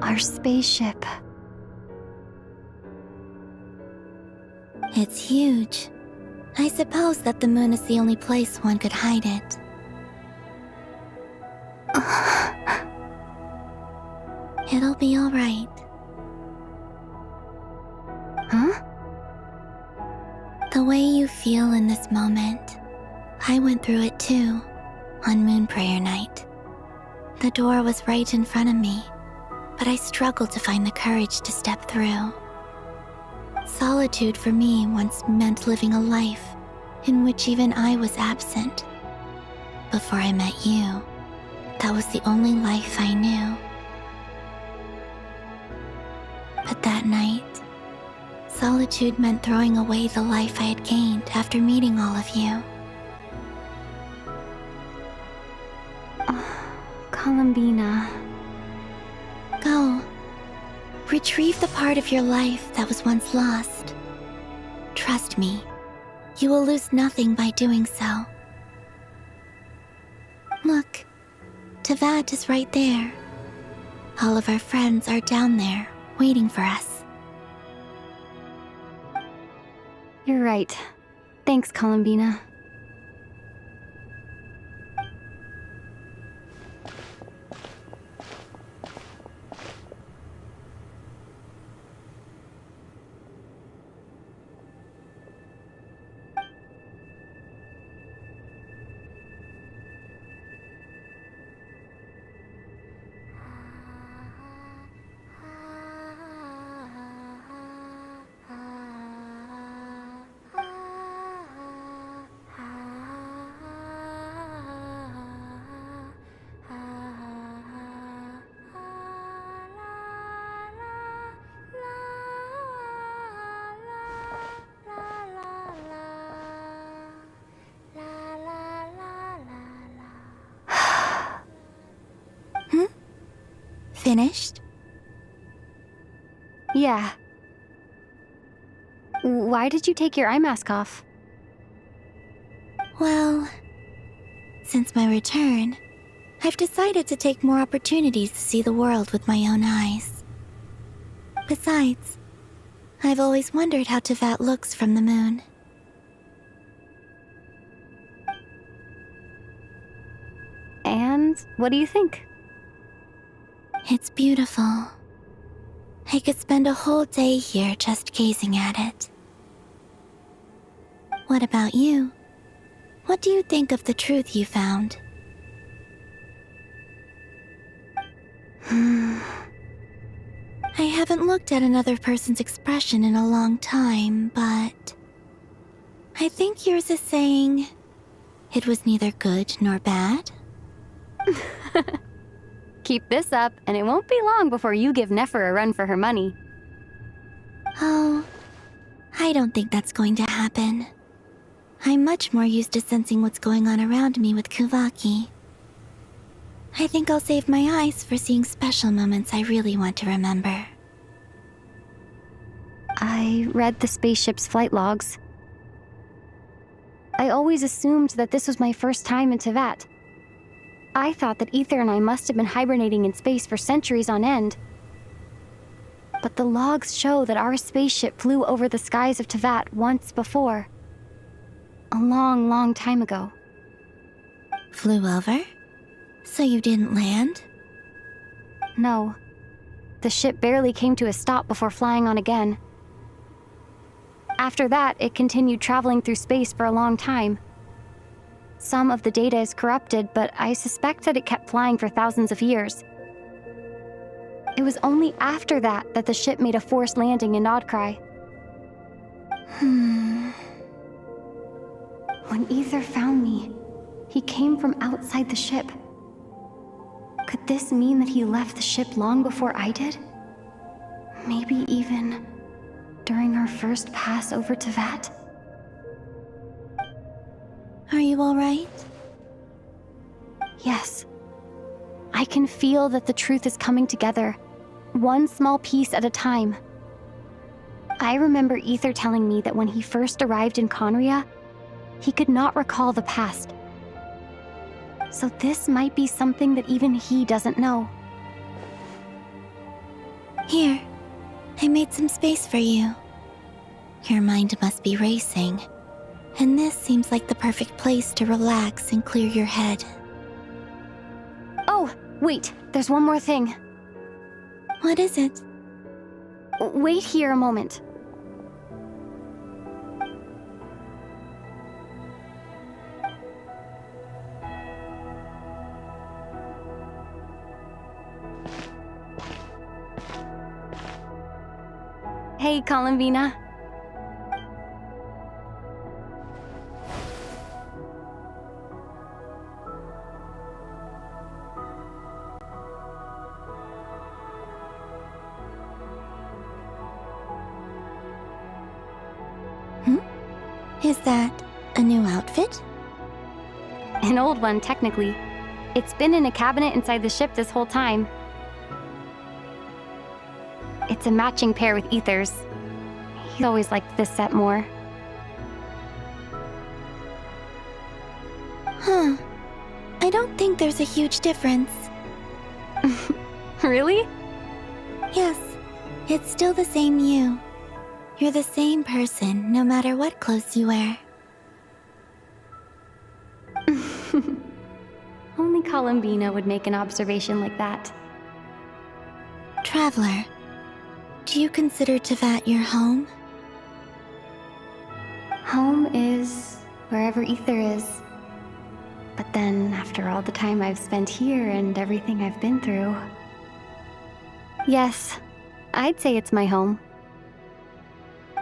Our spaceship. It's huge. I suppose that the moon is the only place one could hide it. It'll be all right. Huh? The way you feel in this moment, I went through it too, on moon prayer night. The door was right in front of me, but I struggled to find the courage to step through. Solitude for me once meant living a life in which even I was absent. Before I met you, that was the only life I knew. But that night, solitude meant throwing away the life I had gained after meeting all of you. Colombina. Go. Retrieve the part of your life that was once lost. Trust me, you will lose nothing by doing so. Look, Tevat is right there. All of our friends are down there, waiting for us. You're right. Thanks, Colombina. Finished? Yeah. Why did you take your eye mask off? Well, since my return, I've decided to take more opportunities to see the world with my own eyes. Besides, I've always wondered how Tevat looks from the moon. And what do you think? It's beautiful. I could spend a whole day here just gazing at it. What about you? What do you think of the truth you found? I haven't looked at another person's expression in a long time, but I think yours is saying it was neither good nor bad. Keep this up, and it won't be long before you give Nefer a run for her money. Oh, I don't think that's going to happen. I'm much more used to sensing what's going on around me with Kuvaki. I think I'll save my eyes for seeing special moments I really want to remember. I read the spaceship's flight logs. I always assumed that this was my first time in Tevat. I thought that Ether and I must have been hibernating in space for centuries on end. But the logs show that our spaceship flew over the skies of Tevat once before. A long, long time ago. Flew over? So you didn't land? No. The ship barely came to a stop before flying on again. After that, it continued traveling through space for a long time. Some of the data is corrupted, but I suspect that it kept flying for thousands of years. It was only after that that the ship made a forced landing in Nodcry. When Ether found me, he came from outside the ship. Could this mean that he left the ship long before I did? Maybe even during our first pass over Tevat? Are you all right? Yes. I can feel that the truth is coming together, one small piece at a time. I remember Ether telling me that when he first arrived in Conria, he could not recall the past. So this might be something that even he doesn't know. Here, I made some space for you. Your mind must be racing, and this seems like the perfect place to relax and clear your head. Oh, wait, there's one more thing. What is it? Wait here a moment. Hey, Colombina. Is that a new outfit? An old one, technically. It's been in a cabinet inside the ship this whole time. It's a matching pair with Ether's. He's always liked this set more. Huh. I don't think there's a huge difference. Really? Yes, it's still the same you. You're the same person, no matter what clothes you wear. Only Colombina would make an observation like that. Traveler, do you consider Tevat your home? Home is wherever Ether is. But then, after all the time I've spent here and everything I've been through... Yes, I'd say it's my home.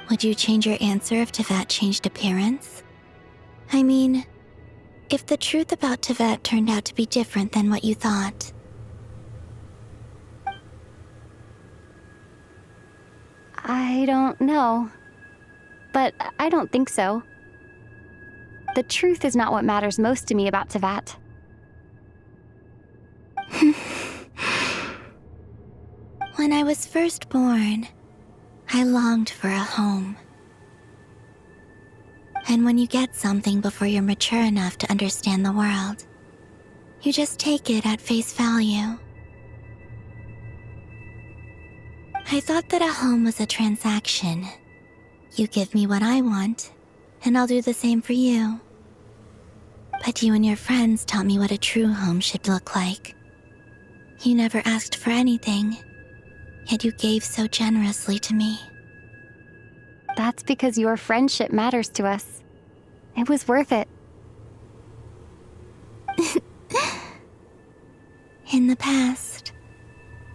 Would you change your answer if Tevat changed appearance? I mean, if the truth about Tevat turned out to be different than what you thought. I don't know. But I don't think so. The truth is not what matters most to me about Tevat. When I was first born, I longed for a home. And when you get something before you're mature enough to understand the world, you just take it at face value. I thought that a home was a transaction. You give me what I want, and I'll do the same for you. But you and your friends taught me what a true home should look like. You never asked for anything, yet you gave so generously to me. That's because your friendship matters to us. It was worth it. In the past,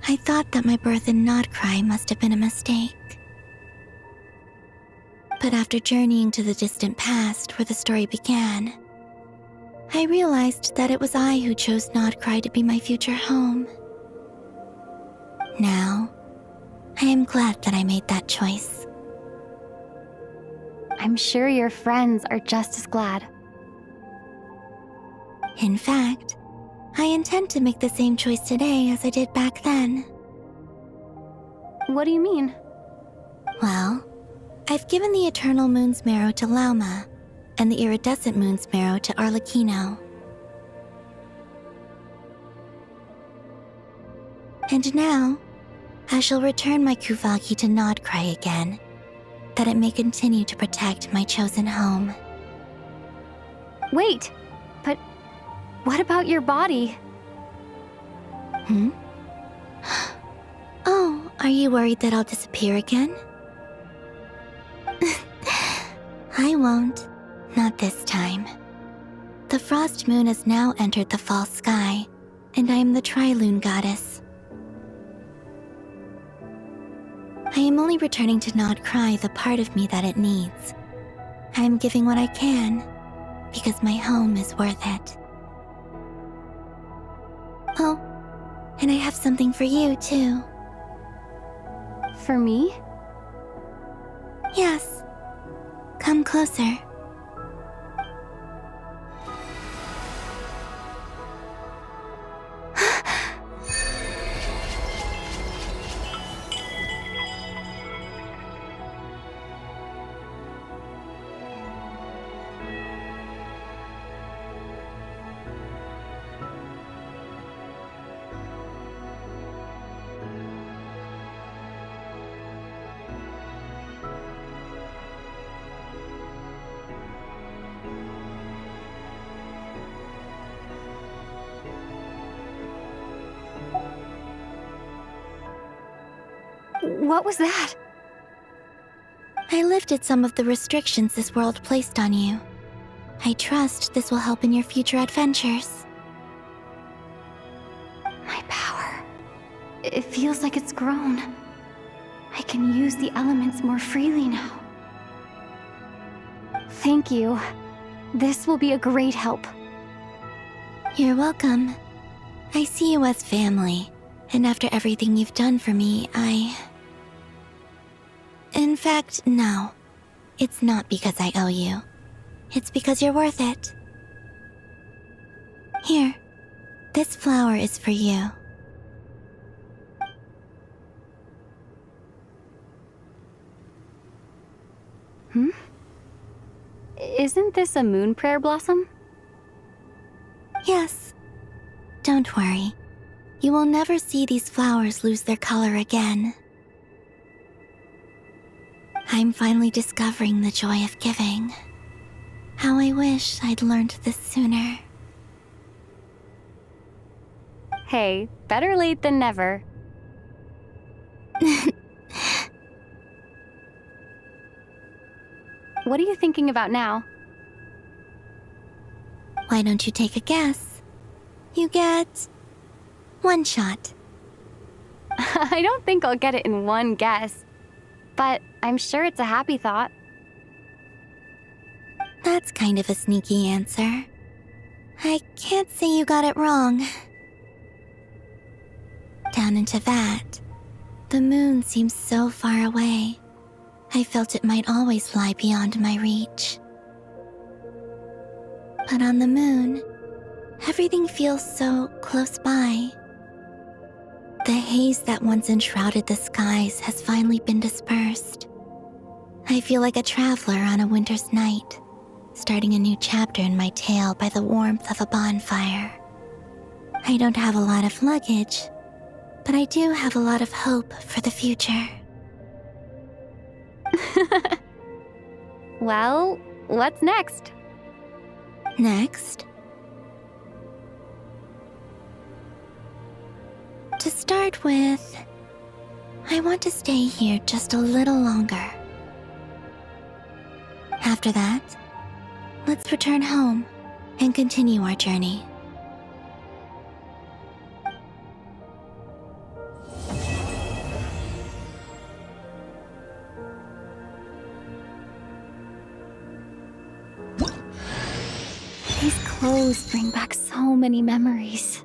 I thought that my birth in Nodcry must have been a mistake. But after journeying to the distant past where the story began, I realized that it was I who chose Nodcry to be my future home. Now, I am glad that I made that choice. I'm sure your friends are just as glad. In fact, I intend to make the same choice today as I did back then. What do you mean? Well, I've given the Eternal Moon's Marrow to Lauma, and the Iridescent Moon's Marrow to Arlecchino. And now, I shall return my Kuvagi to Nodcry again, that it may continue to protect my chosen home. Wait, but what about your body? Oh, are you worried that I'll disappear again? I won't. Not this time. The Frost Moon has now entered the fall sky, and I am the Tri-Lune Goddess. I am only returning to Nodcry the part of me that it needs. I am giving what I can, because my home is worth it. Oh, and I have something for you, too. For me? Yes. Come closer. What was that? I lifted some of the restrictions this world placed on you. I trust this will help in your future adventures. My power. It feels like it's grown. I can use the elements more freely now. Thank you. This will be a great help. You're welcome. I see you as family, and after everything you've done for me, In fact, no. It's not because I owe you. It's because you're worth it. Here, this flower is for you. Isn't this a moon prayer blossom? Yes. Don't worry. You will never see these flowers lose their color again. I'm finally discovering the joy of giving. How I wish I'd learned this sooner. Hey, better late than never. What are you thinking about now? Why don't you take a guess? You get 1 shot. I don't think I'll get it in one guess, but I'm sure it's a happy thought. That's kind of a sneaky answer. I can't say you got it wrong. Down into that, the moon seems so far away. I felt it might always lie beyond my reach. But on the moon, everything feels so close by. The haze that once enshrouded the skies has finally been dispersed. I feel like a traveler on a winter's night, starting a new chapter in my tale by the warmth of a bonfire. I don't have a lot of luggage, but I do have a lot of hope for the future. Well, what's next? Next? To start with, I want to stay here just a little longer. After that, let's return home and continue our journey. These clothes bring back so many memories.